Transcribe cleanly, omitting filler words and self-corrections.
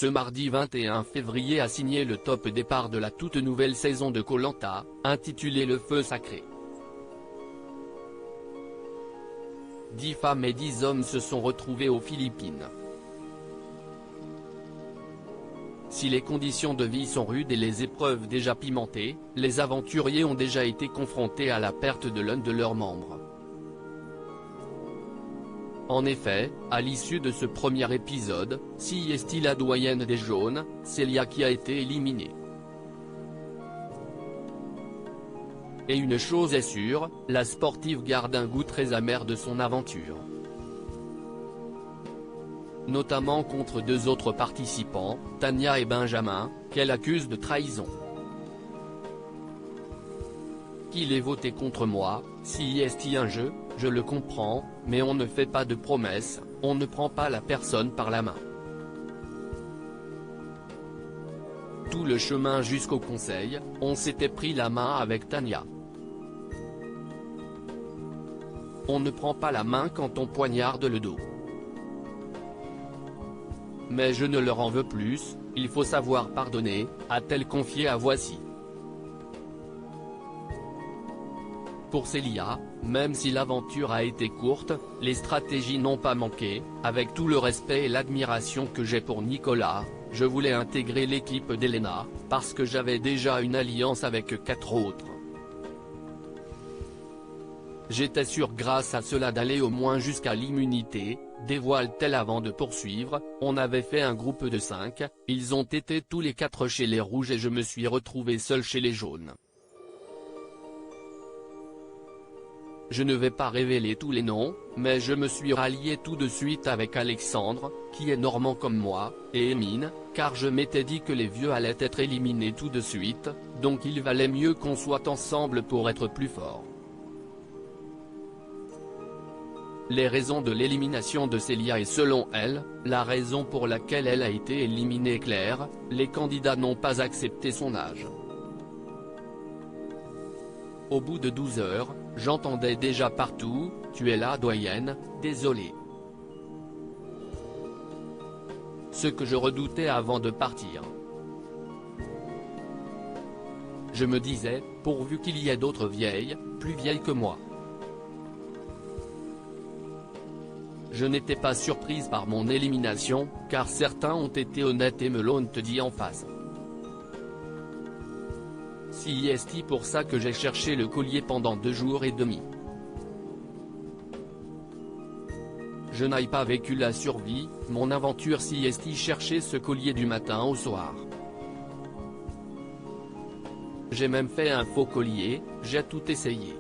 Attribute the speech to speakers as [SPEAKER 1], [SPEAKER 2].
[SPEAKER 1] ce mardi 21 février a signé le top départ de la toute nouvelle saison de Koh Lanta, intitulée Le Feu Sacré. 10 femmes et 10 hommes se sont retrouvés aux Philippines. Si les conditions de vie sont rudes et les épreuves déjà pimentées, les aventuriers ont déjà été confrontés à la perte de l'un de leurs membres. En effet, à l'issue de ce premier épisode, c'est la doyenne des jaunes, Célia qui a été éliminée. Et une chose est sûre, la sportive garde un goût très amer de son aventure. Notamment contre deux autres participants, Tania et Benjamin, qu'elle accuse de trahison. Qu'il ait voté contre moi, si est un jeu, je le comprends, mais on ne fait pas de promesses, on ne prend pas la personne par la main. Tout le chemin jusqu'au conseil, on s'était pris la main avec Tania. On ne prend pas la main quand on poignarde le dos. Mais je ne leur en veux plus, il faut savoir pardonner, a-t-elle confié à Voici. Pour Célia, même si l'aventure a été courte, les stratégies n'ont pas manqué, avec tout le respect et l'admiration que j'ai pour Nicolas, je voulais intégrer l'équipe d'Elena, parce que j'avais déjà une alliance avec 4 autres. J'étais sûr grâce à cela d'aller au moins jusqu'à l'immunité, dévoile-t-elle avant de poursuivre, on avait fait un groupe de 5, ils ont été tous les 4 chez les rouges et je me suis retrouvé seul chez les jaunes. Je ne vais pas révéler tous les noms, mais je me suis rallié tout de suite avec Alexandre, qui est normand comme moi, et Emine, car je m'étais dit que les vieux allaient être éliminés tout de suite, donc il valait mieux qu'on soit ensemble pour être plus forts. Les raisons de l'élimination de Célia et selon elle, la raison pour laquelle elle a été éliminée est claire, les candidats n'ont pas accepté son âge. Au bout de 12 heures, j'entendais déjà partout, « Tu es là doyenne, désolé ». Ce que je redoutais avant de partir. Je me disais, pourvu qu'il y ait d'autres vieilles, plus vieilles que moi. Je n'étais pas surprise par mon élimination, car certains ont été honnêtes et me l'ont dit en face. C'est pour ça que j'ai cherché le collier pendant 2 jours et demi. Je n'ai pas vécu la survie, mon aventure chercher ce collier du matin au soir. J'ai même fait un faux collier, j'ai tout essayé.